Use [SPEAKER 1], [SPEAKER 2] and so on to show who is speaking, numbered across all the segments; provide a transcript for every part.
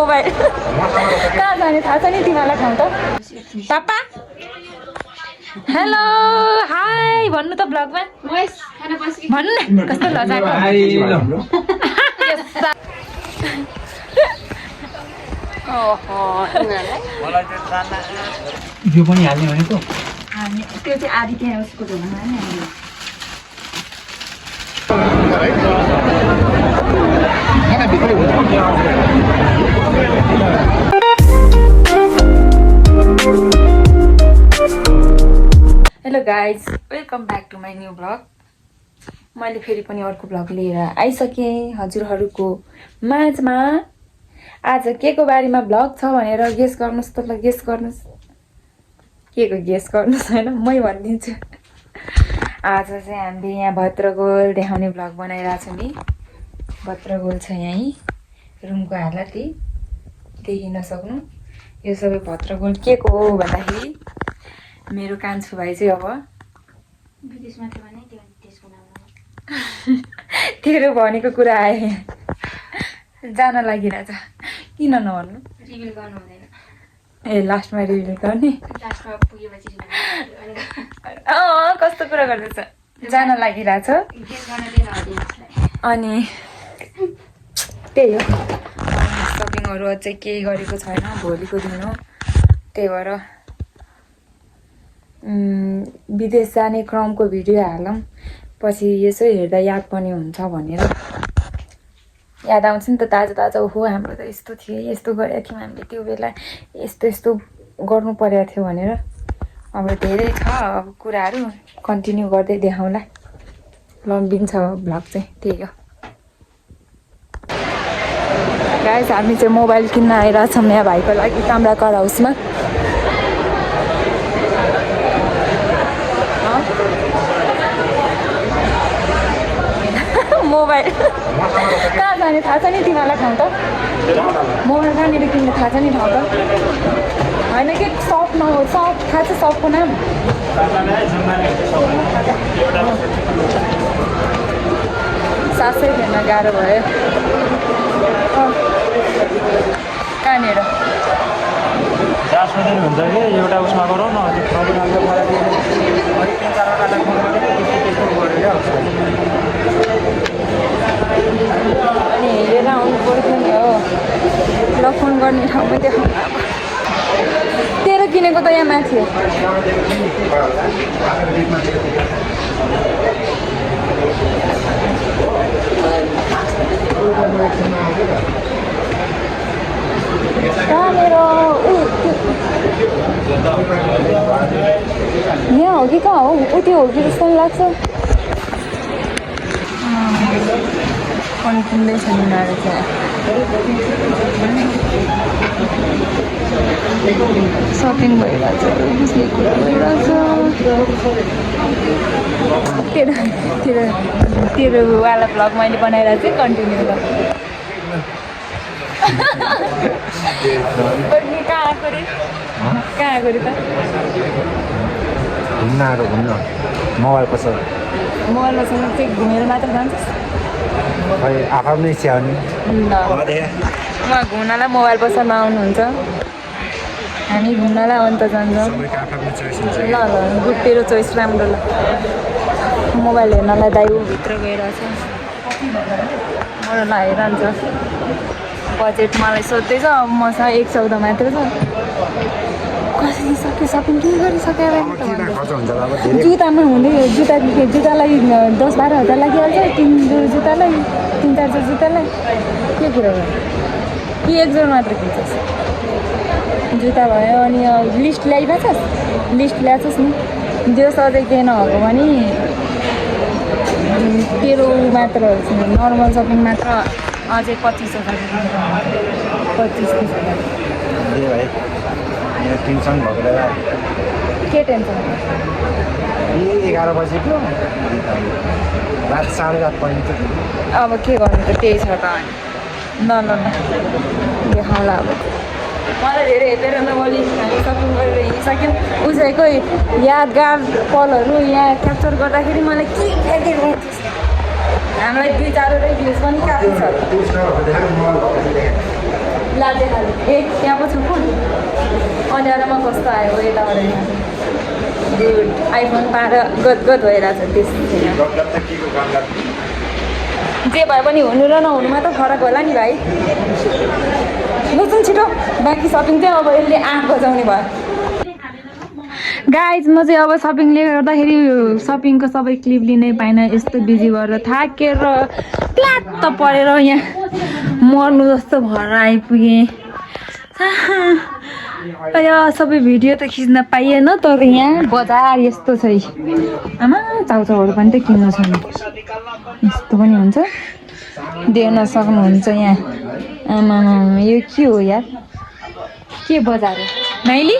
[SPEAKER 1] Mobile कहाँ जाने थाहा छ नि तिमीलाई ठाउँ त पापा हेलो हाई भन्नु त ब्लगमा भन्नु न कस्तो लजाको
[SPEAKER 2] यो पनि हाल्ने भनेको
[SPEAKER 1] हामी त्यो चाहिँ आधी त्यहाँ उसको ढुङ्गामा नि हाल्यो hello guys welcome back to my new blog मैले फेरि पनि अर्को ब्लग लिएर आइसकेँ हजुरहरूको माझमा आज के को बारेमा ब्लग छ भनेर गेस गर्नुहोस् त ल गेस गर्नुहोस् के को गेस गर्नुहोस् होइन मै भनिदिन्छु आज चाहिँ हामीले यहाँ भद्रगोल देखाउने ब्लग बनाइरहेछौँ नि भद्रगोल छ यहीँ रुमको हालत देखिन सक्नु यो सबै भद्रगोल के को हो भन्दाखेरि मेरो कान्छु भाइ चाहिँ अब विदेशमा थियो भने त्यो देशको नाम तेरो भनेको कुरा आयो जान लागिरहेछ किन नभन्नु रिभिल गर्नु हुँदैन ए लास्टमा रिभिल गर्ने लास्टमा पुगेपछि कस्तो कुरा गर्दैछ जान लागिरहेछ अनि त्यही हो सपिङहरू अझै केही गरेको छैन भोलिको दिन हो त्यही भएर विदेश जाने क्रमको भिडियो हालौँ पछि यसो हेर्दा याद पनि हुन्छ भनेर याद आउँछ नि त ताजा ताजा हो हाम्रो त यस्तो थियो यस्तो गरेको थियौँ हामीले त्यो बेला यस्तो यस्तो गर्नु परेको थियो भनेर अब धेरै छ अब कुराहरू कन्टिन्यू गर्दै देखाउँला लम्बिङ छ भ्लग चाहिँ त्यही हो गाइस हामी चाहिँ मोबाइल किन्न आइरहेछौँ यहाँ भाइको लागि ताम्राकर हाउसमा मोबाइल कहाँ जाने थाहा छ नि तिमीलाई ठाउँ त मोबाइल कहाँनिर किन्ने थाहा छ नि ठाउँ त होइन कि सप न सप थाहा छ सपको नाम सासै फेर्न गाह्रो भयो कहाँनिर
[SPEAKER 2] हुन्छ कि एउटा उसमा गरौँ न
[SPEAKER 1] अनि हेरेर आउनु पर्छ नि हो ल फोन गर्ने ठाउँमै देखाउनु तेरो किनेको त यहाँ माथि हो मेरो यहाँ हो कि कहाँ हो ऊ त्यो हो कि जस्तो लाग्छ किन्दैछ नि उनीहरू चाहिँ सपिङ भइरहेछ तेरो वाला भ्लग मैले बनाएर चाहिँ कन्टिन्यू गर कहाँ आएको रे त
[SPEAKER 2] घुम्न मोबाइल पसल
[SPEAKER 1] मोबाइलमा चाहिँ घुमेर मात्र जान्छस्
[SPEAKER 2] खै आफ्नै स्याउने
[SPEAKER 1] उहाँ घुम्नलाई मोबाइल पसलमा आउनुहुन्छ हामी घुम्नलाई अन्त जान्छौँ ल ल गुड तेरो चोइस राम्रो ल मोबाइल हेर्नलाई दाइ भित्र गइरहेछ मलाई लगाइरहन्छ बजेट मलाई सोध्दैछ अब मसँग 114 मात्र छ कसरी सक्यो सपिङ के गरिसक्यो जुत्तामा हुने जुत्तालाई 10-12 हजार लागिहाल्छ 3 जोडी जुत्तालाई 3-4 जोडी जुत्तालाई के कुरा गर्नु कि 1 जोडी मात्र किन्छस् जुत्ता भयो अनि लिस्ट ल्याइरहेछस् लिस्ट ल्याएछस् नि जो सधैँ केही नभएको भने तेरो मात्र नर्मल सपिङ मात्र अझै 25,000 25-30 हजार
[SPEAKER 2] टेन्सन भएको बेला
[SPEAKER 1] के टेन्सन
[SPEAKER 2] 11 बजेको रात 7:30 पर्ने
[SPEAKER 1] अब के गर्नु त त्यही छ त ल ल देखाउँला अब मलाई धेरै हेपेर नबोली हामी सपिङ गरेर हिँडिसक्यौँ उसैको यादगार पलहरू यहाँ क्याप्चर गर्दाखेरि मलाई के गर्छ हामीलाई 2-4 भ्युज पनि काफी छ लाजे खाले ए त्यहाँ पो छु कुन अँध्यारोमा कस्तो आयो यताबाट आइफोन पाएर गदगद भइरहेछ त्यस जे भए पनि हुनु र नहुनुमा त फरक होला नि भाइ लुचुन छिटो बाँकी सपिङ चाहिँ अब यसले 8 बजाउने भयो गाइज म चाहिँ अब सपिङले गर्दाखेरि सपिङको सबै क्लिप लिनै पाइनँ यस्तो बिजी भएर थाकेर प्लाट परेर यहाँ मर्नु जस्तो भएर आइपुगेँ सबै भिडियो त खिच्न पाइएन तर यहाँ बजार यस्तो छ आमा चाउचाउहरू पनि त किन्नु छ नि यस्तो पनि हुन्छ देख्न सक्नुहुन्छ यहाँ आमा यो के हो यार के बजार हो माइली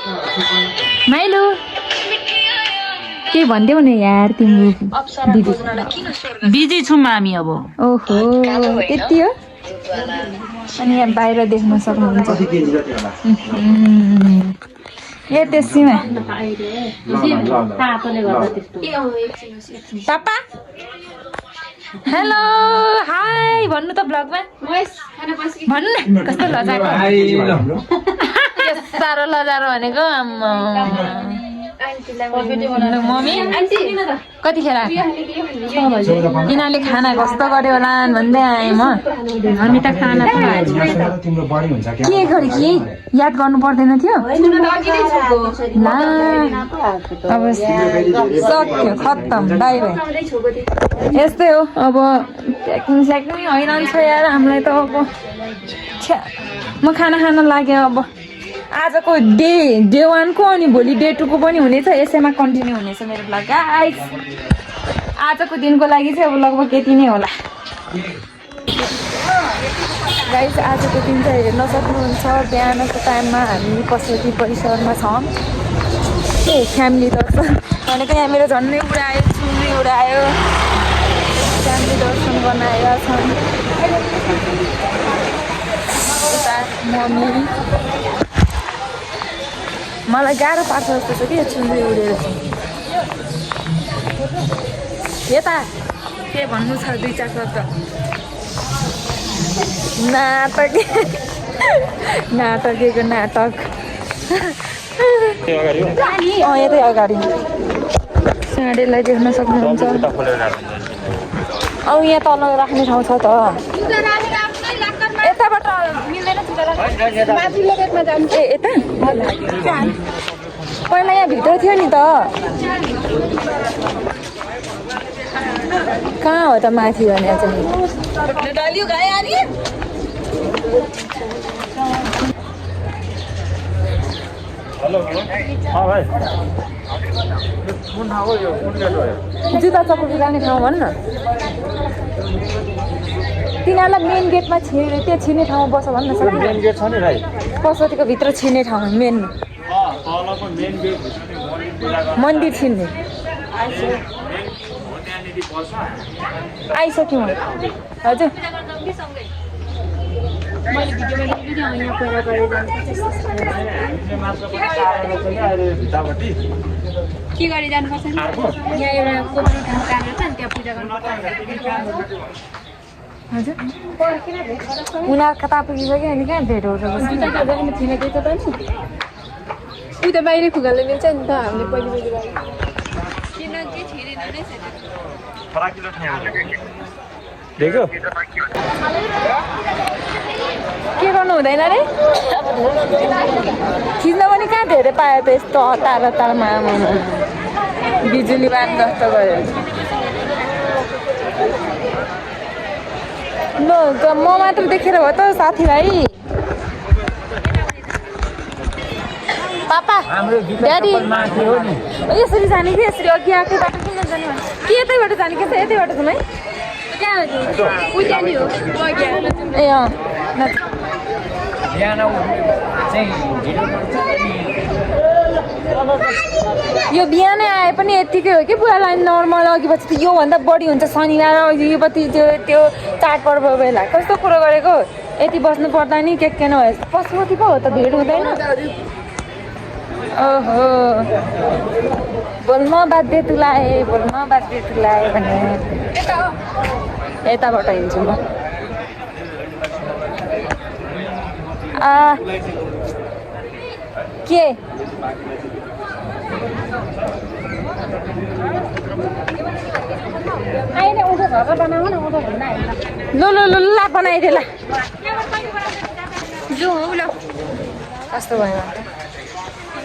[SPEAKER 1] माइलो के भनिदेऊ न यार तिम्रो दिदी
[SPEAKER 3] बिजी छौँ हामी अब
[SPEAKER 1] ओहो त्यति हो अनि यहाँ बाहिर देख्न सक्नुहुन्छ ए त्यसैमा पापा हेलो हाई भन्नु त ब्लगमा भन्नु न कस्तो लजाको साह्रो लजारो भनेको मम्मी कतिखेर यिनीहरूले खाना कस्तो गर्यो होला भन्दै आएँ म हामी त खाना के गरे के याद गर्नु पर्दैन थियो ला अब सक्यो खत्तम बाई बाई यस्तै हो अब प्याकिङ स्याकिङ हैरान छ यार हामीलाई त अब छ्या म खाना खान लाग्यो अब आजको डे 1 को अनि भोलि डे 2 को पनि हुनेछ यसैमा कन्टिन्यू हुनेछ मेरो ब्लग गाइस आजको दिनको लागि चाहिँ अब लगभग यति नै होला गाइस आजको दिन चाहिँ हेर्न सक्नुहुन्छ बिहानको टाइममा हामी पशुपति परिसरमा छौँ ए फ्यामिली दर्शन भनेको यहाँ मेरो झन्डै उडायो चुन्नी उडायो फ्यामिली दर्शन गर्न आएका छन् यता मम्मी मलाई गाह्रो पार्छ जस्तो छ कि यो चुन्नी उडेर यता के भन्नु छ 2-4 शब्द नाटक यतै अगाडि साँडेलाई देख्न सक्नुहुन्छ अब यहाँ तल राख्ने ठाउँ छ त यताबाट मिल्दैन ए यता पहिला यहाँ भित्र थियो नि त कहाँ हो त माथि भने चाहिँ जुत्ता चप्पल जाने ठाउँ भन् न तिनीहरूलाई मेन गेटमा त्यो छिर्ने ठाउँमा बस भन्न सक्छ मेन गेट छ नि भाइ पशुपतिको भित्र छिर्ने ठाउँ मेन मन्दिर छिर्ने आइसक्यो हजुर
[SPEAKER 4] के गरी जानुपर्छ यहाँ एउटा कोब्री ठाउँ काटेर छ नि त्यहाँ पूजा गर्नुपर्छ
[SPEAKER 1] हजुर उनीहरू कता पुगिसक्यो अनि कहाँ भेट हुन्छ
[SPEAKER 4] छिमेकी त नि उता बाहिरै फुगाल्नु मिल्छ नि त हामीले पहिले
[SPEAKER 1] के गर्नु हुँदैन रे खिच्न पनि कहाँ धेरै पायो त यस्तो हतारमा बिजुली बान जस्तो गऱ्यो ल म मात्र देखेर हो त साथीभाइ पापा ड्याडी यसरी जाने कि यसरी अघि आएकै बाटो किन जाने कि यतैबाट जाने कि यतैबाट जाउँ है ए अँ यो बिहानै आए पनि यत्तिकै हो कि पुरा लाइन नर्मल अघि पछि त योभन्दा बढी हुन्छ शनिबार यो पछि त्यो चाडपर्व बेला कस्तो कुरो गरेको यति बस्नु पर्दा नि के नभए पशुपति पो हो त भिड हुँदैन ओहो बोल्न बाध्य तुलाए भने यताबाट हिँड्छु म के लु लु लु ला बनाइदिए ल कस्तो भयो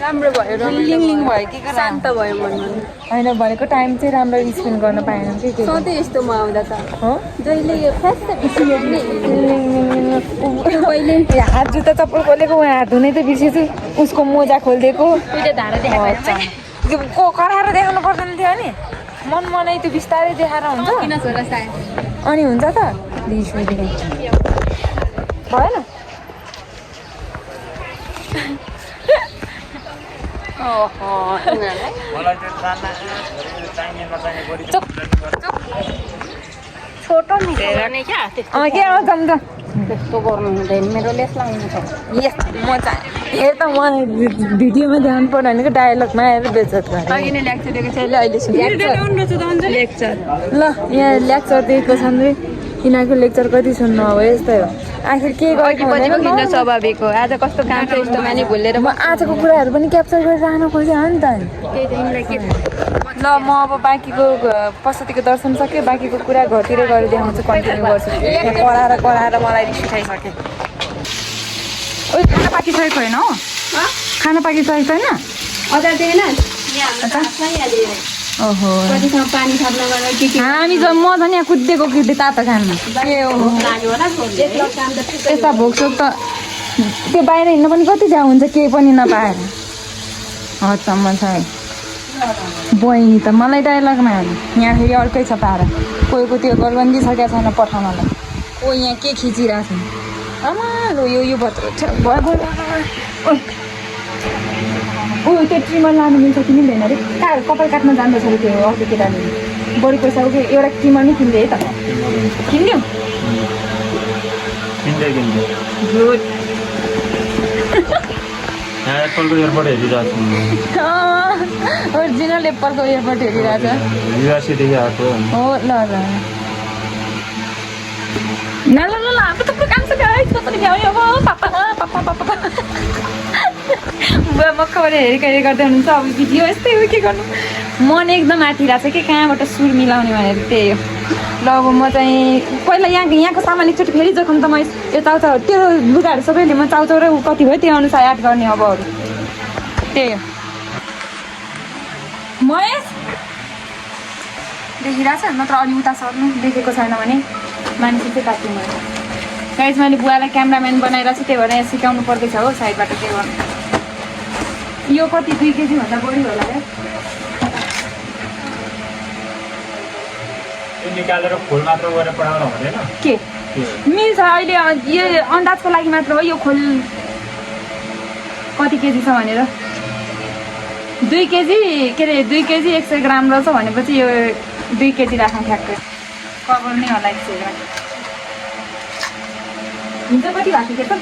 [SPEAKER 4] राम्रो भयो
[SPEAKER 1] लिङ लिङ भयो कि
[SPEAKER 4] शान्त भयो मनमा
[SPEAKER 1] होइन भनेको टाइम चाहिँ राम्रो स्पेन्ड गर्न पाएन कि के
[SPEAKER 4] सधैँ यस्तोमा आउँदा त
[SPEAKER 1] हो
[SPEAKER 4] जहिले यो फ्यास्ट
[SPEAKER 1] पहिले हात जुत्ता चप्पल खोलेको उहाँ हात धुनै त बिर्सेछु उसको मोजा खोलिदिएको
[SPEAKER 4] धारा
[SPEAKER 1] को कराएर देखाउनु पर्दैन थियो नि मन मनै त्यो बिस्तारै देखाएर हुन्छ
[SPEAKER 4] किन छोरा सायद
[SPEAKER 1] अनि हुन्छ त रिस उठ्दैन भएन
[SPEAKER 4] छोटो नि क्या
[SPEAKER 1] के आउँछ त
[SPEAKER 4] त्यस्तो गर्नु हुँदैन मेरो लेस लाउनु छ
[SPEAKER 1] यस म चाहिँ हेर त म भिडियोमा ध्यान पर्यो भनेको डायलगमा आएर बेचत गरेँ
[SPEAKER 4] अघि नै लेक्चर दिएको छैन अहिले लेक्चर
[SPEAKER 1] ल यहाँ लेक्चर दिएको छन् रे यिनीहरूको लेक्चर कति सुन्नु अब यस्तै हो आखिर के
[SPEAKER 4] अघि पछिको किन स्वाभाविक हो आज कस्तो काम छ यस्तोमा नि भुलेर
[SPEAKER 1] म आजको कुराहरू पनि क्याप्चर गरेर आउनु खोजेँ हो नि त ल म अब बाँकीको पशुपतिको दर्शन सकेँ बाँकीको कुरा घरतिर गएर देखाउँछु कन्टिन्यू गर्छु यहाँ कराएर कराएर मलाई रिस उठाइसकेँ ओ खाना पाकिसकेको होइन हो खाना पाकिसकेको छैन
[SPEAKER 4] हजार दिएन
[SPEAKER 1] ओहो
[SPEAKER 4] कतिसम्म पानी थाप्न गरेर के
[SPEAKER 1] हामी म झन् यहाँ कुदेको कुद्दै तातो खानु के हो यस्ता भोकसोक त त्यो बाहिर हिँड्न पनि कति झ्याउ हुन्छ केही पनि नपाएर हदसम्म छ बहिनी त मलाई डाइलगमा हाल्नु यहाँ फेरि अर्कै छ पारा कोहीको त्यो गलबन्दी सकेको छैन पठाउनलाई कोही यहाँ के खिचिरहेको छ आमा लो यो भत्रो भयो ऊ त्यो ट्रिमर लानु मिल्छ कि मिल्दैन अरे कहाँ कपाल काट्न जान्दछ अरे त्यो अर्को केटाले बढी पैसा उयो एउटा ट्रिमर नै किन्दे है त किन्यौ गुड
[SPEAKER 2] एप्पलको एयरपोर्ट हेरिरहेको
[SPEAKER 1] ओरिजिनल एप्पलको एयरपोर्ट हेरिरहेछ
[SPEAKER 2] छु युएसएदेखि आएको
[SPEAKER 1] हो ल ल ल ल ल हाम्रो थुप्रो काम छ गाइस कसरी भ्याउने अब पापा पापा पापा मक्खबाट हेरेको गर्दै हुनुहुन्छ अब भिडियो यस्तै हो के गर्नु मन एकदम आँटिरहेको छ कि कहाँबाट सुर मिलाउने भनेर त्यही हो ल अब म चाहिँ पहिला यहाँको सामान एकचोटि फेरि जोखौँ त म यो चाउचाउ त्यो लुगाहरू सबैले म चाउचाउ र कति भयो त्यो अनुसार एड गर्ने अब अरू त्यही हो महेश देखिरहेछ नत्र अलि उता सर्नु देखेको छैन भने मान्छे चाहिँ काट्नु भयो गाइस मैले बुवालाई क्यामराम्यान बनाइरहेको छु त्यही भएर यहाँ सिकाउनु पर्दैछ हो साइडबाट के गर्नु यो कति 2 केजी भन्दा बढी होला है
[SPEAKER 2] निकालेर खोल मात्र गरेर पढाउनु हुँदैन
[SPEAKER 1] के मिल्छ अहिले यो अन्दाजको लागि मात्र हो यो खोल कति केजी छ भनेर 2 केजी के अरे 2 केजी 100 ग्राम रहेछ भनेपछि यो 2 केजी राख्नु ठ्याक्कै कभर नै होला 100 ग्राम हुन्छ कति भएको थियो त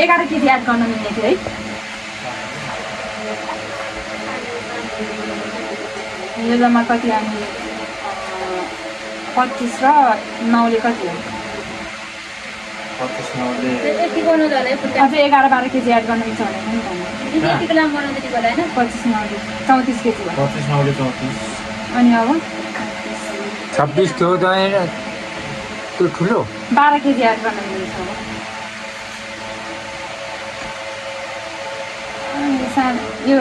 [SPEAKER 1] 11 केजी एड गर्न मिल्ने थियो है यो जम्मा कति हामी 25 र 9ले कति हो
[SPEAKER 2] 25 9ले
[SPEAKER 4] यति गर्नु त होला
[SPEAKER 1] अझै 11-12 केजी एड गर्न मिल्छ भने पनि
[SPEAKER 4] यतिको लामो बनाउँदा यति होला होइन
[SPEAKER 1] 25 9ले 34 केजी भयो
[SPEAKER 2] 25 9ले 34
[SPEAKER 1] अनि अब
[SPEAKER 2] 26 थियो त त्यो ठुलो
[SPEAKER 1] 12 केजी एड गर्न मिल्छ अब यो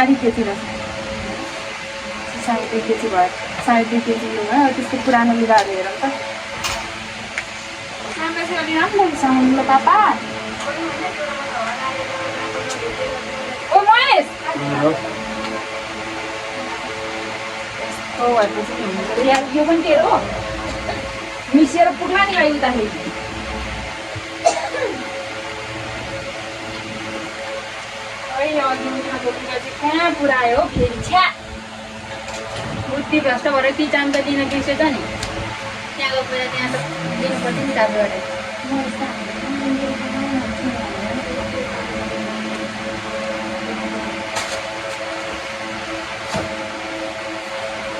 [SPEAKER 1] आधी केजी रहेछ 2.5 केजी भयो 2.5 केजी लुगा त्यसको पुरानो लुगाहरू हेरौँ त राम्रो चाहिँ अलि राम्रो साउन्ड ल पापा ओ महेश यस्तो भएपछि हुन्छ यार यो पनि तेरो हो मिसिएर पुग्ला नि भाइ उताखेरि कहाँ पुऱ्यायो फेरि छ्या
[SPEAKER 4] बुद्धि भ्रष्ट भएर ती चाम त दिन बिर्सेछ नि त्यहाँ गएर त्यहाँ त दिनुपर्छ नि चाप गरेर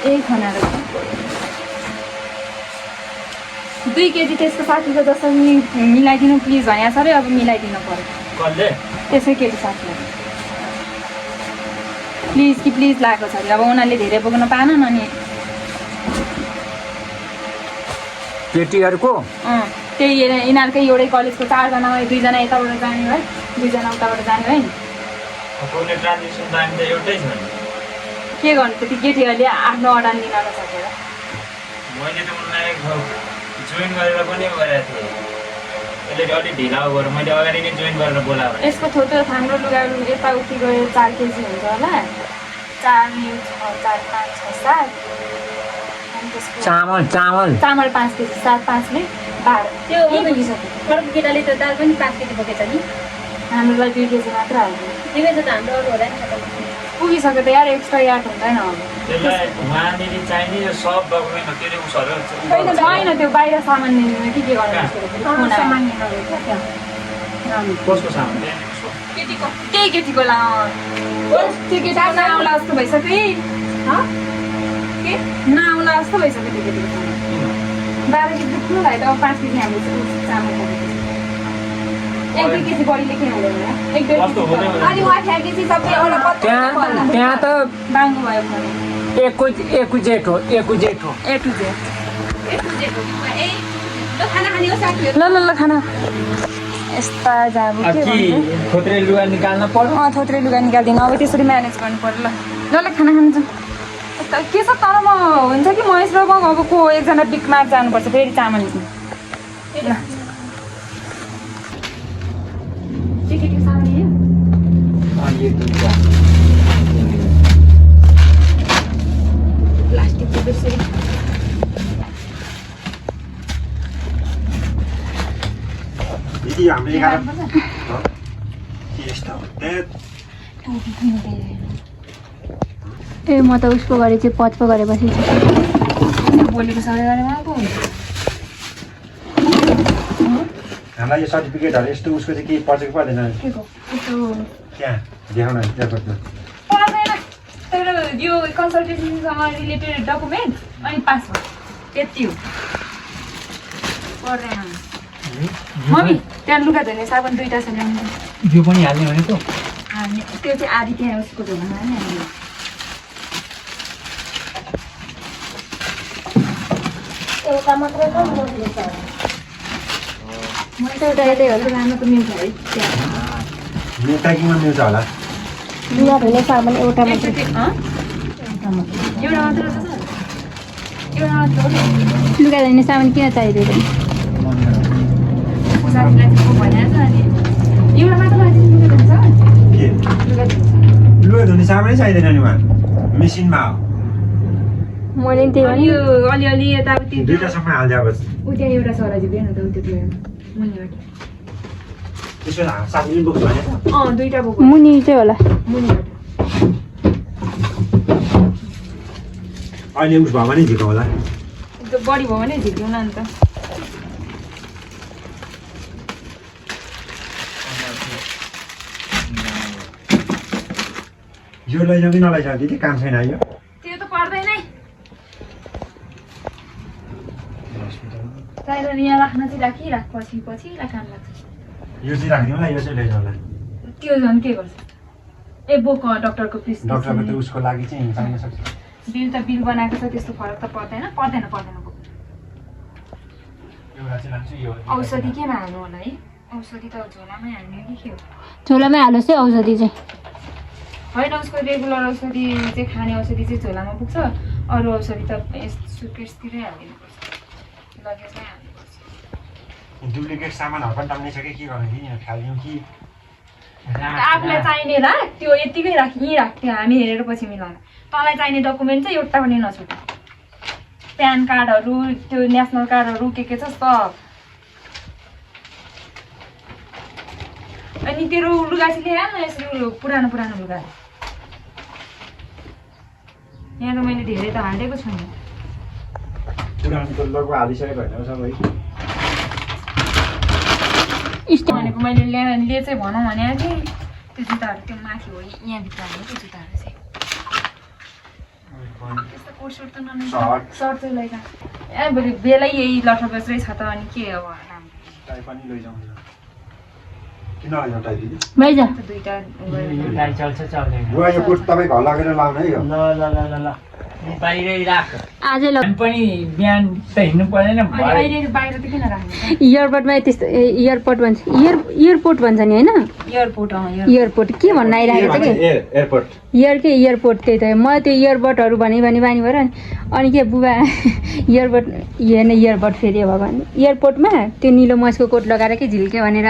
[SPEAKER 1] यही खाना रहेछ 2 केजी त्यसको साथीको जसरी मिलाइदिनु प्लिज भने सबै अब मिलाइदिनु पर्यो
[SPEAKER 2] कसले
[SPEAKER 1] त्यसै केटी साथीलाई प्लिज कि प्लिज लागेको छ अरे अब उनीहरूले धेरै बोक्न पाएनन् अनि
[SPEAKER 2] केटीहरूको
[SPEAKER 1] त्यही यिनीहरूकै एउटै कलेजको 4 जना 2 जना यताबाट जाने है 2 जना उताबाट जाने है
[SPEAKER 2] कसले ट्रान्जिसन टाइम त एउटै छ नि
[SPEAKER 1] के गर्नु त ती केटीहरूले आफ्नो अडान लिन नसकेर
[SPEAKER 2] मैले त उनलाई जोइन गरेर पनि गरेको थिएँ यसले अलिक ढिला गरेर मैले अगाडि नै जोइन गरेर बोलाएको
[SPEAKER 1] यसको थोटो हाम्रो लुगाहरू यताउति गएर 4 केजी हुन्छ होला 4 4 5 6 7 अनि त्यसको
[SPEAKER 2] चामल
[SPEAKER 1] चामल 5 केजी 7 5 ले 12
[SPEAKER 4] त्यो
[SPEAKER 1] पुगिसक्यो
[SPEAKER 4] अर्को केटाले त दाल पनि 5 केजी बोकेछ नि
[SPEAKER 1] हामीलाई 2 केजी मात्र हाल्यो
[SPEAKER 4] तिमीले त हाम्रो अरू होला नि
[SPEAKER 1] पुगिसक्यो त यार एक्स्ट्रा याद हुँदैन अब
[SPEAKER 2] त्यसलाई उहाँनिर चाहिने यो सब डकुमेन्ट त्यसले उसहरू
[SPEAKER 1] होइन छैन त्यो बाहिर सामान लिनु के गर्नु सामान
[SPEAKER 2] कसको सामान
[SPEAKER 1] केटीको त्यही केटीको ला त्यो केटा नआउला जस्तो भइसक्यो के नआउला जस्तो भइसक्यो त्यो केटीको सामान 12 केजी पुग्नु भयो त अब 5 केजी हामीले चामल खाएको 1-2 केजी बढीले के हुँदैन 1-2 अनि उहाँ फ्याँकेपछि सबै एउटा
[SPEAKER 2] त्यहाँ त
[SPEAKER 1] बाङ्गो भयो भने
[SPEAKER 2] एकु जेठो
[SPEAKER 1] ए टु जेड ल ल ल खाना यस्ता जाबु के भन्नु
[SPEAKER 2] खोत्रे लुगा निकाल्न पर्यो
[SPEAKER 1] थोत्रै लुगा निकाल्दिनँ अब त्यसरी म्यानेज गर्नु पर्यो ल ल ल खाना खानु जाउँ के छ तर म हुन्छ कि महेश र अब को एकजना बिकमार जानुपर्छ फेरि चामल लिनु ल केटीको सामान लियो प्लास्टिकको त्यसरी
[SPEAKER 5] दिदी हाम्रो 11 के यस्तो
[SPEAKER 4] ए म त उसको गरे चाहिँ 5 पो गरेपछि
[SPEAKER 1] बोलेको सबै गरेमा पो हुन्छ
[SPEAKER 5] हामीलाई यो सर्टिफिकेटहरु यस्तो उसको चाहिँ के पचेको पर्दैन
[SPEAKER 1] के को यस्तो
[SPEAKER 5] त्यहाँ देखाउन एयरपोर्टमा
[SPEAKER 1] पर्दैन तर यो कन्सल्टेन्सीसँग रिलेटेड डकुमेन्ट अनि पासपोर्ट यति हो पर्दैन मम्मी त्यहाँ लुगा धुने साबुन 2टा छ ल्याउनु
[SPEAKER 2] यो पनि हाल्ने भने त
[SPEAKER 1] हामी त्यो चाहिँ आधी त्यहाँ उसको धुनमा नि हामीले एउटा मात्रै त मैले त एउटा यतै हो राम्रोको मिल्छ है त्यहाँ
[SPEAKER 5] मेरो प्याकिङमा मिल्छ होला
[SPEAKER 4] लुगा धुने सामान एउटा मात्र
[SPEAKER 1] एउटा मात्र छ एउटा मात्र हो
[SPEAKER 4] लुगा धुने सामान किन चाहिँदैन
[SPEAKER 1] साथीलाई भनेको छ अनि एउटा मात्र माथि लुगा धुन्छ
[SPEAKER 5] के
[SPEAKER 1] लुगा धुन्छ
[SPEAKER 5] लुगा धुने सामानै चाहिँदैन नि उहाँ मेसिनमा हो
[SPEAKER 4] मैले त्यही
[SPEAKER 1] अनि यो अलिअलि यताउति
[SPEAKER 5] 2टासम्म हाल्दै अब
[SPEAKER 1] उ त्यहाँ एउटा सराजी बिहान त उ त्यो मुनिबाट
[SPEAKER 5] त्यसो साथीले बोक्नु भने त
[SPEAKER 1] 2टा बोको
[SPEAKER 4] मुनि चाहिँ होला
[SPEAKER 1] मुनिबाट
[SPEAKER 5] अहिले उस भयो भने झिको होला
[SPEAKER 1] त्यो बढी भयो भने झिक्यौँ न अन्त
[SPEAKER 5] यो लैजाउँ कि नलैजाउँ दिदी काम छैन यो
[SPEAKER 1] त्यो त पर्दैन चाहिँदैन यहाँ राख्न चाहिँ राख पछि काम लाग्छ
[SPEAKER 5] यो चाहिँ राखिदिउँ ल यो चाहिँ लैजाउँ ल
[SPEAKER 1] त्यो झन् के गर्छ ए बोक डक्टरको फिस
[SPEAKER 5] डक्टरको त उसको लागि चाहिँ चाहिन सक्छ
[SPEAKER 1] बिल बनाएको छ त्यस्तो फरक त पर्दैन बोक
[SPEAKER 5] एउटा चाहिँ लान्छु यो
[SPEAKER 1] औषधि केमा हाल्नु होला है औषधि त झोलामै हाल्ने कि के हो
[SPEAKER 4] झोलामै हालोस् है औषधि चाहिँ
[SPEAKER 1] होइन उसको रेगुलर औषधि चाहिँ खाने औषधि चाहिँ झोलामा पुग्छ अरू औषधि त सुटकेसतिरै हालिदिनुपर्छ लगेजमै हाल्नुपर्छ
[SPEAKER 5] डुप्लिकेट सामानहरू पनि टम्नै छ कि के गर्नु कि फालिदिउँ कि
[SPEAKER 1] आफूलाई चाहिने राख त्यो यतिकै राख यहीँ राख्थ्यो हामी हेरेर पछि मिलाउनु तँलाई चाहिने डकुमेन्ट चाहिँ एउटा पनि नछुट प्यान कार्डहरू त्यो नेसनल कार्डहरू के छ सब अनि तेरो लुगा चाहिँ ल्याएन यसरी पुरानो लुगा यहाँ त मैले धेरै त हालेको छैन
[SPEAKER 5] पुरानो त लगभग हालिसकेको होइन सबै
[SPEAKER 1] भनेको मैले ले चाहिँ भनौँ भनेको थिएँ त्यो जुत्ताहरू त्यो माथि हो यहाँभित्र हाल्ने त्यो जुत्ताहरू चाहिँ त्यस्तो कोट त नलिन्छ सर्ट चाहिँ लैजा ए भोलि बेलै यही लठबज रहेछ त अनि के अब राम्रो
[SPEAKER 5] टाइ पनि लैजाउँ किन हटाइदिनु
[SPEAKER 3] लैजा
[SPEAKER 1] दुईटा
[SPEAKER 2] गाडी चल्छ चल्दैन
[SPEAKER 5] बुवा यो बुट तपाईँ घर लगेर लाउनु है यो
[SPEAKER 2] ल ल ल ल ल बाहिरै राख
[SPEAKER 3] आजै ल
[SPEAKER 2] पनि बिहान त हिँड्नु पर्दैन
[SPEAKER 1] अहिले बाहिर त किन राख्नु
[SPEAKER 3] एयरपोर्टमा त्यस्तो एयरपोर्ट भन्छ एयरपोर्ट भन्छ नि होइन
[SPEAKER 1] एयरपोर्ट
[SPEAKER 3] एयरपोर्ट के भन्न आइरहेको छ कि
[SPEAKER 5] एयरपोर्ट
[SPEAKER 3] एयरपोर्ट त्यही त मलाई त्यो एयरपोर्टहरू भने बानी भएर अनि के बुबा एयरपोर्ट हेर्न एयरपोर्ट फेरि भगवान् एयरपोर्टमा त्यो निलो मस्को कोट लगाएर के झिल्क्यो भनेर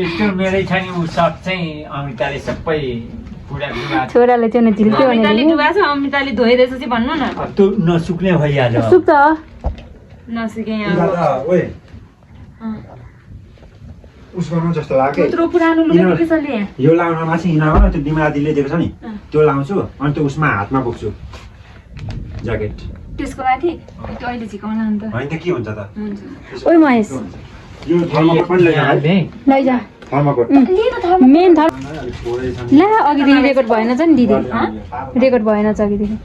[SPEAKER 2] यस्तो मेरै छ नि ऊ सब चाहिँ अमिताले सबै
[SPEAKER 3] छोराले चाहिँ झिल्क्यो
[SPEAKER 1] अमिताले
[SPEAKER 3] भने
[SPEAKER 1] डुबाएको छ अमिताले धोइरहेछ चाहिँ भन्नु न
[SPEAKER 2] त्यो नसुक्ने भइहाल्यो
[SPEAKER 3] सुक्छ
[SPEAKER 1] नसुके
[SPEAKER 5] ओए उस गर्नु जस्तो लाग्यो
[SPEAKER 1] यत्रो पुरानो लुगा कसले
[SPEAKER 5] यो लाउन माथि हिँडामा त्यो दिमागले दिएको छ नि त्यो लाउँछु अनि त्यो उसमा हातमा बोक्छु ज्याकेट
[SPEAKER 1] त्यसको माथि त्यो अहिले झिकाउन अन्त
[SPEAKER 5] होइन त के हुन्छ त
[SPEAKER 1] हुन्छ
[SPEAKER 3] ओइ महेश
[SPEAKER 5] यो थर्माकोट पनि लैजाऊ है
[SPEAKER 3] लैजा
[SPEAKER 5] थर्माकोट
[SPEAKER 3] मेन थर ला अघिदेखि रेकर्ड भएन छ नि दिदी रेकर्ड भएन छ अघिदेखि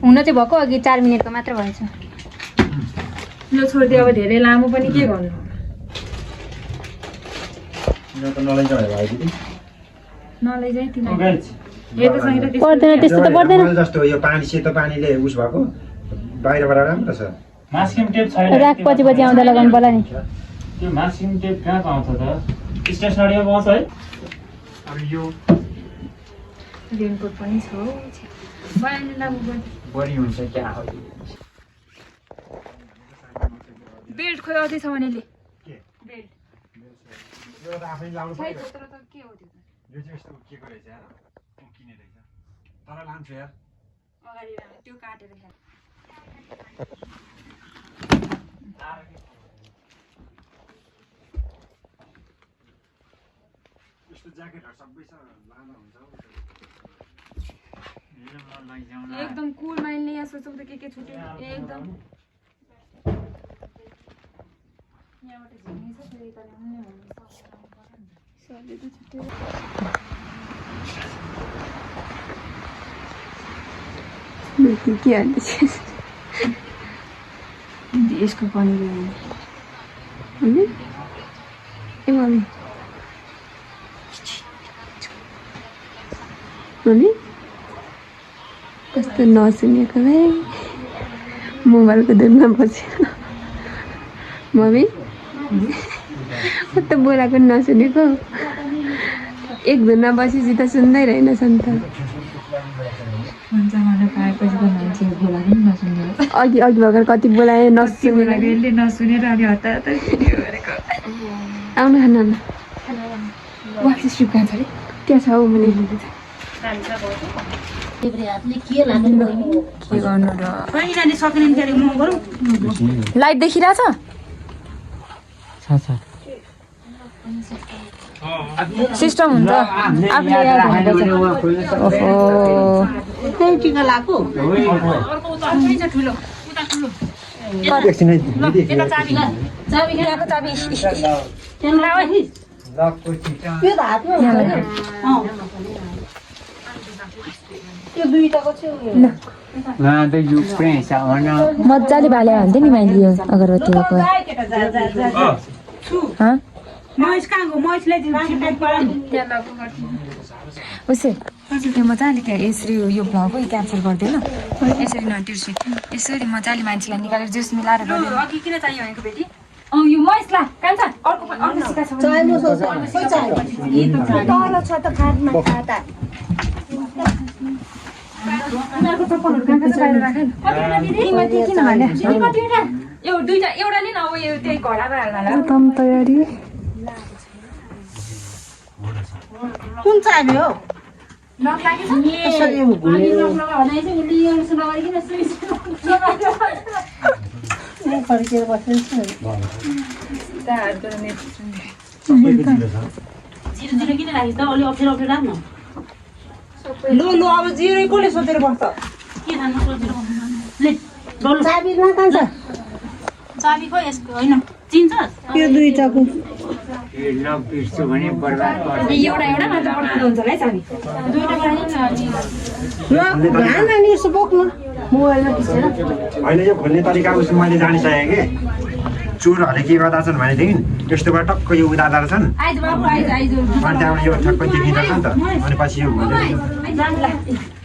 [SPEAKER 3] हुन चाहिँ भएको अघि 4 मिनटको मात्र भएछ
[SPEAKER 1] यो छोडिदियो अब धेरै लामो पनि के गर्नु नलैजाइ तिमीले
[SPEAKER 3] पर्दैन त्यस्तो त पर्दैन
[SPEAKER 5] जस्तो यो पानी सेतो पानीले उस भएको बाहिरबाट राम्रो छ
[SPEAKER 2] मास्किङ टेप छैन
[SPEAKER 3] राख पछि पछि आउँदा लगाउनु पर्ला नि
[SPEAKER 2] त्यो मास्किङ टेप कहाँ पाउँछ त स्टेसनरीमा पाउँछ है अब यो
[SPEAKER 1] रेनकोट पनि छ बयानी लामो
[SPEAKER 2] बढी हुन्छ क्या
[SPEAKER 1] बेल्ट खोइ अझै छ भने
[SPEAKER 5] यो त आफै लाउनु पर्यो
[SPEAKER 1] तर त के हो त्यो
[SPEAKER 5] यो चाहिँ यस्तो उक्किएको रहेछ यार उक्किने रहेछ तर लान्छु यार
[SPEAKER 1] अगाडि त्यो काटेर ख्याल
[SPEAKER 5] यस्तो ज्याकेटहरू सबै छ लाँदा हुन्छ
[SPEAKER 1] एकदम कुल माइलले यहाँ सोचौँ त के छुट्यो एकदम यहाँबाट झिक्ने छ फेरि यता ल्याउनु नै सरले त छुट्यो
[SPEAKER 3] के हाल्दैछ
[SPEAKER 1] यसको पनि
[SPEAKER 3] ए मम्मी मम्मी कस्तो नसुनेको भाइ मोबाइलको धुनमा बसेर मम्मी कस्तो बोलाएको नसुनेको एक धुनमा बसेपछि त सुन्दै रहेनछ नि त
[SPEAKER 1] पाएपछि त मान्छे बोलाएको पनि नसुनेर
[SPEAKER 3] अघि भर्खर कति बोलाएँ नसुनेर
[SPEAKER 1] यसले नसुनेर अलि हतार गरेको
[SPEAKER 3] आउनु खानु
[SPEAKER 1] वाक्सी स्ट्रिप कहाँ छ अरे
[SPEAKER 3] त्यहाँ छ हौ मैले
[SPEAKER 1] के गर्नु र लाइट देखिरहेछ सिस्टम हुन्छ आफूले याद हुनुपर्छ ओहो
[SPEAKER 5] एकछिन है दिदी
[SPEAKER 1] यहाँको चाबी मजाले भाले हाल्थ्यो नि मैले यो अगरबत्ती उसै त्यो मजाले यसरी यो भ्लग क्याप्चर गर्दैन यसरी नटिर्छु यसरी मजाले मान्छेलाई निकालेर जुस मिलाएर अघि किन चाहियो भनेको बेटी यो महेश ला कान्छ अर्को सिका छ उनीहरूको चप्पलहरू कहाँ छ बाहिर राखेँ किन भने यो दुईटा एउटा नि न अब यो त्यही घडामा हाल्न
[SPEAKER 3] तयारी
[SPEAKER 6] कुन चाबी हो फर्केर बस्छ लो अब जिरो कसले सोचेर बस्छ चाबी कहाँ छ
[SPEAKER 3] चाबी खो यसको होइन चिन्छ
[SPEAKER 6] यो दुईटाको
[SPEAKER 1] एउटा मात्र पड्काउनु हुन्छ होला है चाबी
[SPEAKER 6] घाम नानी यसो बोक्नु मोबाइलमा पिसेर
[SPEAKER 5] होइन यो खोल्ने तरिका उसको मैले जानिसकेँ कि चोरहरूले के गर्दा छन् भनेदेखि यस्तोबाट टक्क यो उदार्दा रहेछन्
[SPEAKER 4] आइज बाबु आइज आइज
[SPEAKER 5] अनि त्यहाँबाट यो ठक्कै देखिँदो रहेछ नि त अनि पछि यो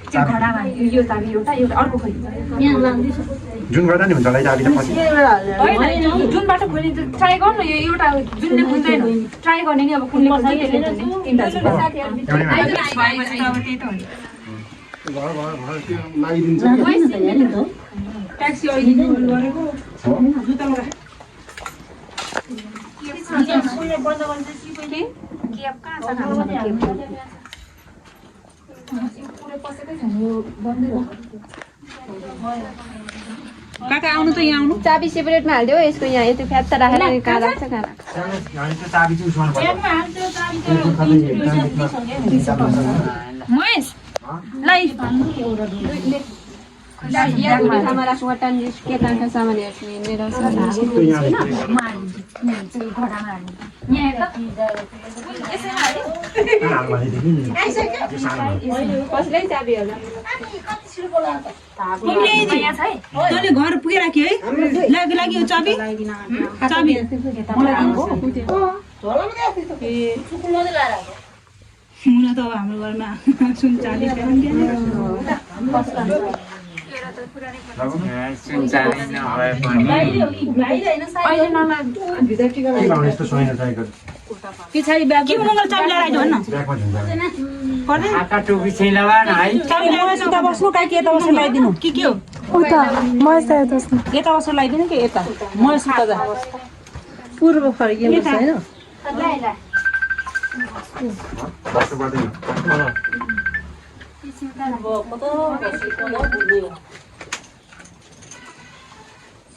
[SPEAKER 1] त्यो घडामा यो चाबी एउटा अर्को खोली
[SPEAKER 4] यहाँ लाउँदैछु
[SPEAKER 5] जुन गर्दा नि हुन्छ होला चाबी त पछि
[SPEAKER 1] होइन जुनबाट खोल्ने ट्राई गर्नु यो एउटा जुनले खुल्दैन ट्राई गर्ने नि अब कुनले खुल्छ त्यसले खुल्ने तिनवटा छ त्यही त हुन्छ ट्याक्सी अहिले गरेको
[SPEAKER 6] काका आउनु त यहाँ आउनु
[SPEAKER 3] चाबी सेपरेटमा हालिदियो यसको यहाँ यति फ्यात्त राखेर कहाँ राख्छ कहाँ राख्छ
[SPEAKER 5] अनि त्यो चाबी चाहिँ उसमा पर्छ
[SPEAKER 1] महेश लाई
[SPEAKER 3] खामा राख्नु टान्जिस के कान्छ सामान हेर्छु हिँडेर
[SPEAKER 5] त्यो यहाँ हाल भनेदेखि यो सानो
[SPEAKER 3] कसलाई चाबी होला
[SPEAKER 6] तैँले घर पुगिराख्यो है लाग्यो चाबी चाबी हुन त अब हाम्रो घरमा सुन चाँदी
[SPEAKER 5] यस्तो सोइन ट्राई गर
[SPEAKER 6] पछाडि ब्याग के मङ्गल चाबी लगाएर भन्न
[SPEAKER 5] ब्यागमा झुन्छ
[SPEAKER 6] पर्दैन
[SPEAKER 2] आटा टोपी चाहिँ लगा न है
[SPEAKER 6] चाबी लगाएर उता बस्नु काकी यता बस्नु लगाइदिनु के हो
[SPEAKER 3] उता महेश बस्नु
[SPEAKER 6] यता बस्नु लगाइदिनु कि यता म सुता जा पूर्व फर्किनु छैन
[SPEAKER 5] बस्नु पर्दैन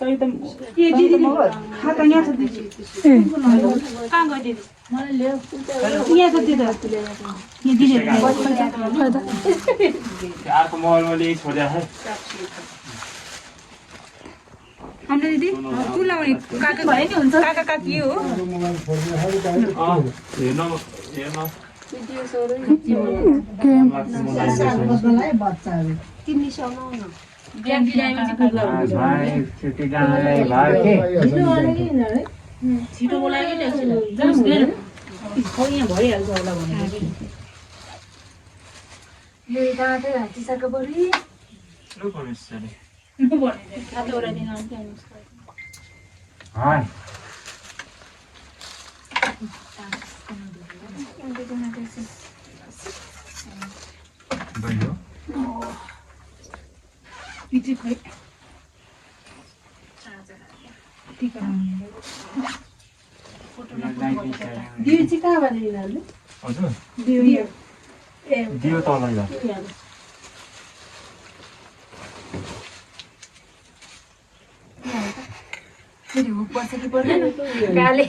[SPEAKER 6] सही त के दिदी खाता यहाँ छ दिदी कहाँ गयो दिदी यहाँ छ दिदी यहाँ दिदी
[SPEAKER 2] अर्को मोबाइलमा छोड्या है
[SPEAKER 1] हाम्रो दिदी कुन लाउने काका भए नि हुन्छ
[SPEAKER 6] काका काकी हो
[SPEAKER 2] हेर्नु छुट्टी जानुलाई भयो
[SPEAKER 6] छिटो बोलायो यहाँ भइहाल्छ होला भनेर
[SPEAKER 1] यो दाँतै हातिसक्यो बढी
[SPEAKER 6] दियो चाहिँ कहाँबाट यिनीहरूले
[SPEAKER 5] हजुर
[SPEAKER 6] दियो
[SPEAKER 5] दियो तल
[SPEAKER 1] फेरि हुक पर्छ कि पर्दैन गाले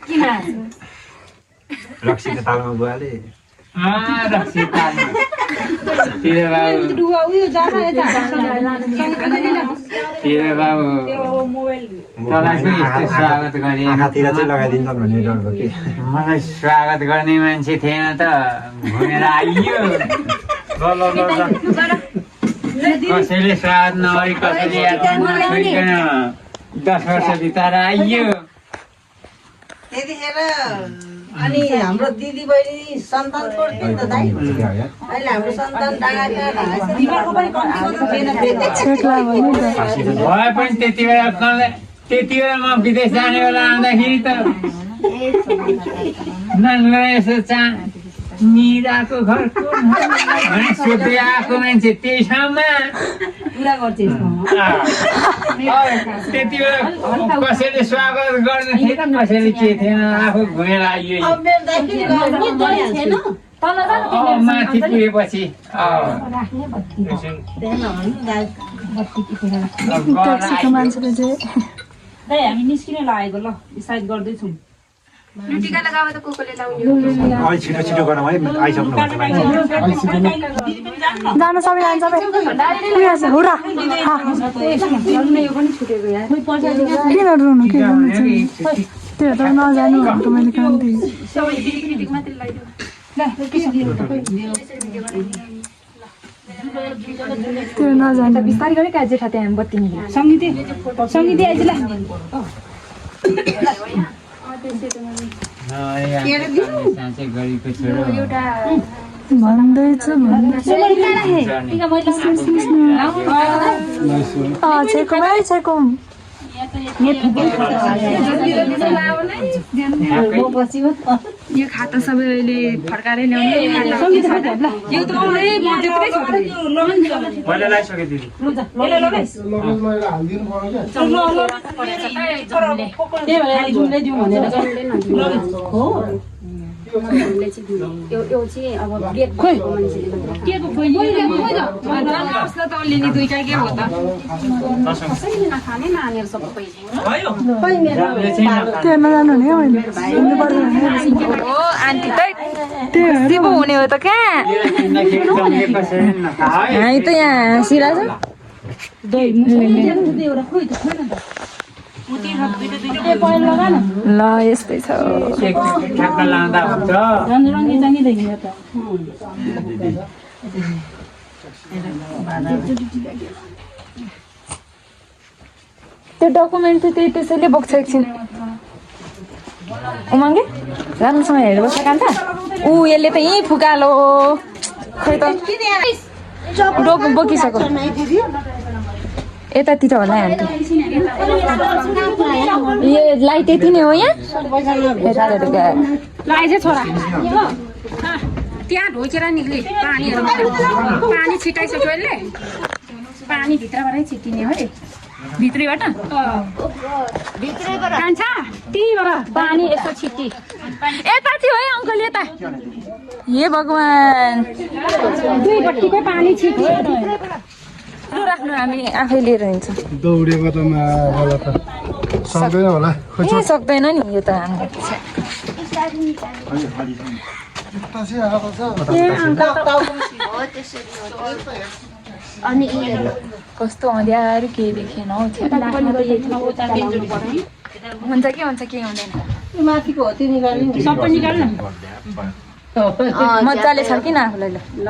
[SPEAKER 1] किन
[SPEAKER 5] रक्सीको तालमा बुवाले
[SPEAKER 2] रक्सी तालमा तेरे बाबु तेरे बाबु तँलाई चाहिँ यस्तो स्वागत गरे
[SPEAKER 5] आँखातिर चाहिँ लगाइदिन्छन् भन्ने डर भयो कि
[SPEAKER 2] मलाई स्वागत गर्ने मान्छे थिएन त घुमेर आइयो कसैले स्वागत नगरी कसैले याद छोइकन 10 वर्ष बिताएर आइयो
[SPEAKER 6] त्यतिखेर अनि हाम्रो दिदी बहिनी सन्तान छोड्थ्यो त दाइ अहिले हाम्रो सन्तान दिमागको पनि कम्ती
[SPEAKER 2] भए पनि त्यति बेला म विदेश जाने बेला आउँदाखेरि त यसो मिराको घर भने सोध्दै आएको मान्छे त्यही ठाउँमा
[SPEAKER 6] पुरा गर्छ
[SPEAKER 2] त्यति बेला कसैले स्वागत गर्ने थिएन कसैले के थिएन आफू घुमेर आइयो माथि पुगेपछि
[SPEAKER 6] हामी निस्किनै लागेको ल सायद गर्दैछौँ
[SPEAKER 1] टिका लगाएको त कोकोले लाउने
[SPEAKER 5] अलि छिटो छिटो गरौँ है आइसक्नु
[SPEAKER 3] जानु सबै जान्छ सबै हुरा
[SPEAKER 1] यो पनि छुटेको यार
[SPEAKER 3] किन रुनु के गर्नु चाहिँ त्यो त नजानु भनेको मैले काम दिएँ
[SPEAKER 1] सबै दिदी मात्रै लगाइदियो त्यो नजान्छ बिस्तारै गरी कहाँ जेठा त्यहाँ बत्ती निक्ल्यो
[SPEAKER 6] सङ्गीत आइज ल
[SPEAKER 1] भन्दैछ यो खाता सबै अहिले फर्काएर ल्याउने यो त
[SPEAKER 2] मैले लगाइसकेँ दिदी
[SPEAKER 1] आन्टी त पो हुने हो त कहाँ हामी त यहाँ हाँसिरहेको ल यस्तै छ त्यो डकुमेन्ट चाहिँ त्यही त्यसैले बोक्छ एकछिन उमाङ्गे राम्रोसँग हेरेर बस्छ कान्छ ऊ यसले त यहीँ फुकालो खै त बोकिसक्यो यतातिर होला आन्टी यो लाइट यति नै हो यहाँ
[SPEAKER 3] छोरा त्यहाँ ढोकेर निक्ले पानी छिटाइसक्यो यसले पानी भित्रबाटै छिटिने हो भित्रैबाट कान्छा त्यहीबाट पानी यसो छिटी
[SPEAKER 1] यता थियो है अङ्कल यता हे भगवान्
[SPEAKER 3] दुईपट्टिकै पानी छिट्यो
[SPEAKER 1] राख्नु हामी आफै लिएर हिँड्छौँ
[SPEAKER 7] दौडेको त होला त सक्दैन होला
[SPEAKER 1] ए सक्दैन नि यो त हाम्रो कस्तो अँध्यारो केही देखेन हौ हुन्छ कि हुन्छ केही हुँदैन
[SPEAKER 6] सबै निकाल्नु
[SPEAKER 1] मजाले छ किन आफूलाई ल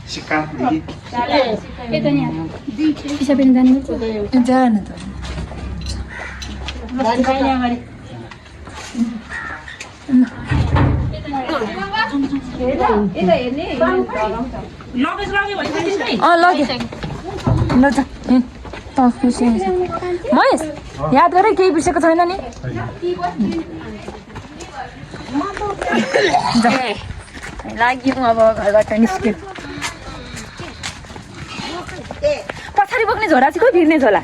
[SPEAKER 5] सिक्का दिदी
[SPEAKER 1] जानु त लग्यो ल त महेश याद गरेँ केही बिर्सेको छैन नि लाग्यौँ अब घरबाट निस्क्यो पछाडि बोक्ने झोला चाहिँ कोही फिर्ने झोला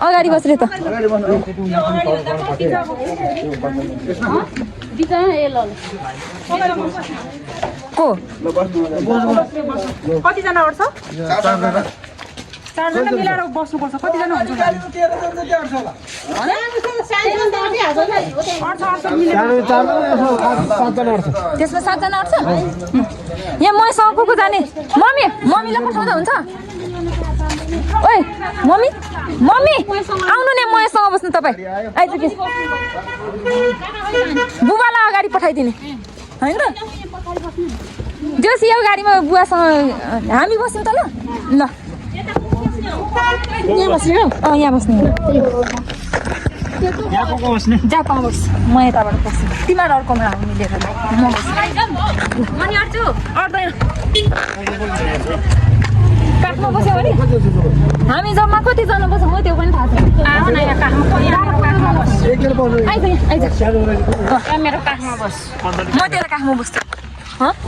[SPEAKER 1] अगाडि बस्रे त को
[SPEAKER 6] कतिजना अट्छ चारजना मिलाएर बस्नुपर्छ कतिजना हुन्छ
[SPEAKER 1] त्यसमा 7 जना अट्छ यहाँ मसँग को जाने मम्मीलाई पठाउँदा हुन्छ ओइ मम्मी आउनु नि मसँग बस्नु तपाईँ आइपुग्यो बुबालाई अगाडि पठाइदिने होइन र जोस यो गाडीमा बुवासँग हामी बस्छौँ त ल यहाँ बस्ने हो यहाँ बस्ने जहाँ बस् म यताबाट बस्छु तिमीहरू अर्कोमा आउनु मिलेर म बस्छु अट्दैन काठमा बस्यो भने हामी जम्मा कतिजना बस्छ म त्यो पनि थाहा छ
[SPEAKER 3] मेरो काखमा बस
[SPEAKER 1] म तेरो काखमा बस्छु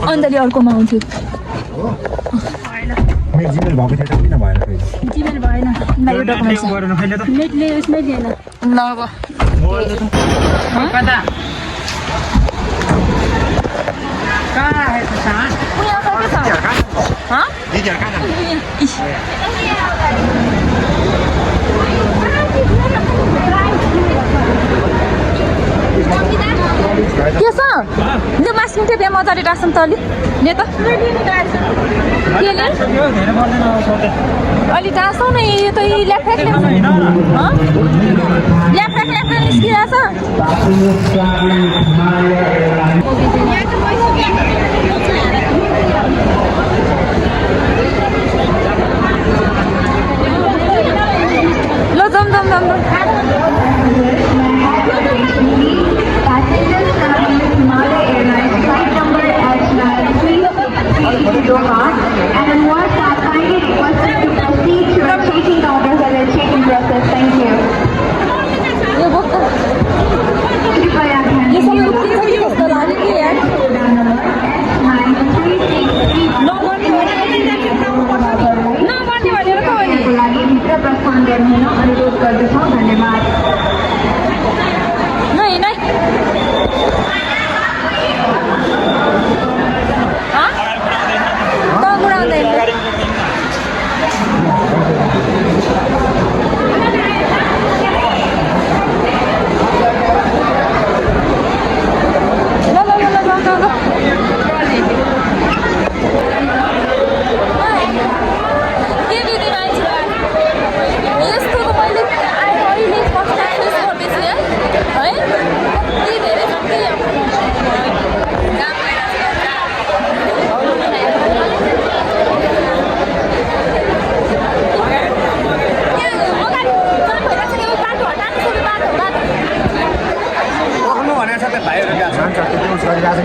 [SPEAKER 1] अन्जली अर्कोमा आउँछु
[SPEAKER 5] जिमेल भएको थियो किन भएन
[SPEAKER 1] जिमेल भएन यो डकुमेन्ट
[SPEAKER 3] नेटले यसमै दिएन
[SPEAKER 1] ल अब के छ 10 मिनट बिहा मजाले टाँच्छौँ त अलि ले त केले
[SPEAKER 2] धेरै पर्दैन अब सोधे
[SPEAKER 1] अलि टाँच्छौँ न यो त ल्याफ्याक निस्किरहेछ ल जाउँ
[SPEAKER 8] And then once that kindly requested to proceed to the checking counters and the checking process. Thank you.
[SPEAKER 1] यो बोक्छ
[SPEAKER 8] कृपया
[SPEAKER 1] यो सबै उठिन्छ कि कस्तो लाग्यो कि यार नगर्ने भनेर त हो नि
[SPEAKER 8] लागि भित्र प्रस्थान गर्नुहुन अनुरोध गर्दछौँ धन्यवाद
[SPEAKER 1] नै नै गुडाउँदैन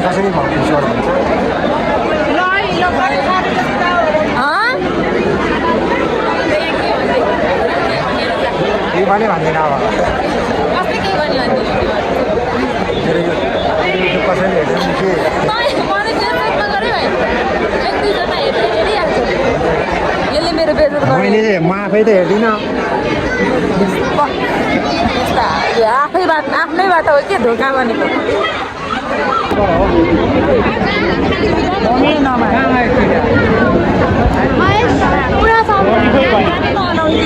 [SPEAKER 7] कसरी भन्नुहुन्छ यो भने भन्दैन अब कसैले हेर्छ के
[SPEAKER 1] यसले मेरो बेजत
[SPEAKER 7] मैले म आफै त हेर्दिनँ
[SPEAKER 1] आफ्नै बात हो के धोका भनेको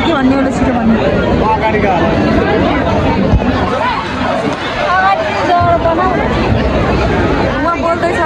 [SPEAKER 1] के भन्ने होला छिटो भन्ने म बोल्दैछ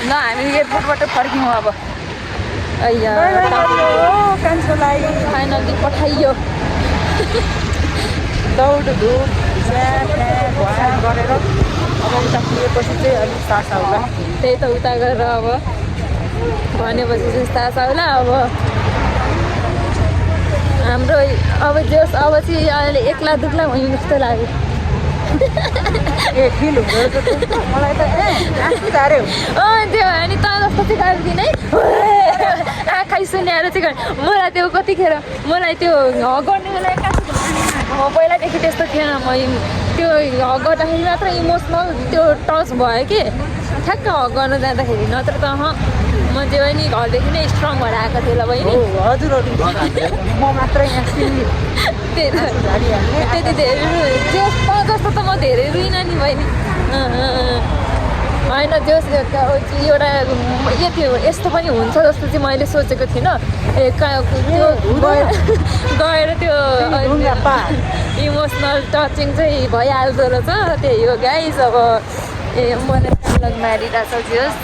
[SPEAKER 1] ल हामी एयरपोर्टबाट फर्क्यौँ अब कान्छोलाई फाइनली पठाइयो दौड धुप गरेर अब उता पुगेपछि चाहिँ अलिक सास आउला त्यही त उता गरेर अब भनेपछि चाहिँ सास आउला अब हाम्रो अब जस अब चाहिँ अहिले एक्ला दुक्ला भयौँ जस्तो लाग्यो ए फिल हुँदो रहेछ मलाई त आँसु धार्यो त्यो भयो नि त जस्तो चाहिँ गर्दिन है आँखै सुन्याएर चाहिँ मलाई त्यो कतिखेर मलाई त्यो हग गर्ने बेला पहिलादेखि त्यस्तो थिएन म त्यो हग गर्दाखेरि मात्र इमोसनल त्यो टच भयो कि ठ्याक्क हग गर्न जाँदाखेरि नत्र त म चाहिँ बहिनी घरदेखि नै स्ट्रङ भएर आएको थिएँ ल बहिनी हजुरहरू म मात्र यहाँ त्यति धेरै जस्तो त म धेरै रुइनँ नि बहिनी होइन जोस् एउटा यस्तो पनि हुन्छ जस्तो चाहिँ मैले सोचेको थिइनँ त्यो गएर त्यो इमोसनल टचिङ चाहिँ भइहाल्दो रहेछ त्यही हो गाइस अब मलाई मारिरहेछ जोस्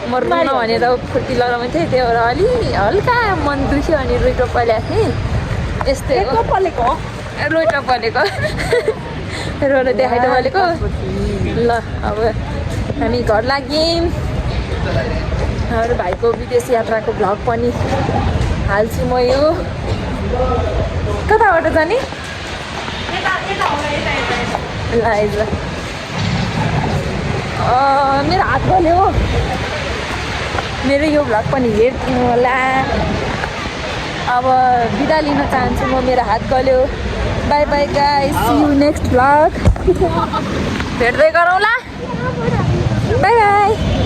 [SPEAKER 1] म रुन भनेर फुर्ती लगाउने थिएँ त्यही भएर हल्का मन दुख्यो अनि रोइटो पल्याएको थिएँ यस्तै हो रोइटो पलेको रोएर देखाइटो पलेको ल अब हामी घर लाग्यौँ हाम्रो भाइको विदेश यात्राको भ्लग पनि हाल्छु म यो कताबाट जाने ल आइज मेरो हात गल्यो मेरो यो भ्लग पनि हेर्नु होला अब बिदा लिन चाहन्छु म, मेरो हात गल्यो। Bye bye guys, see you next vlog. भेट्दै गरौँला, बाई बाई।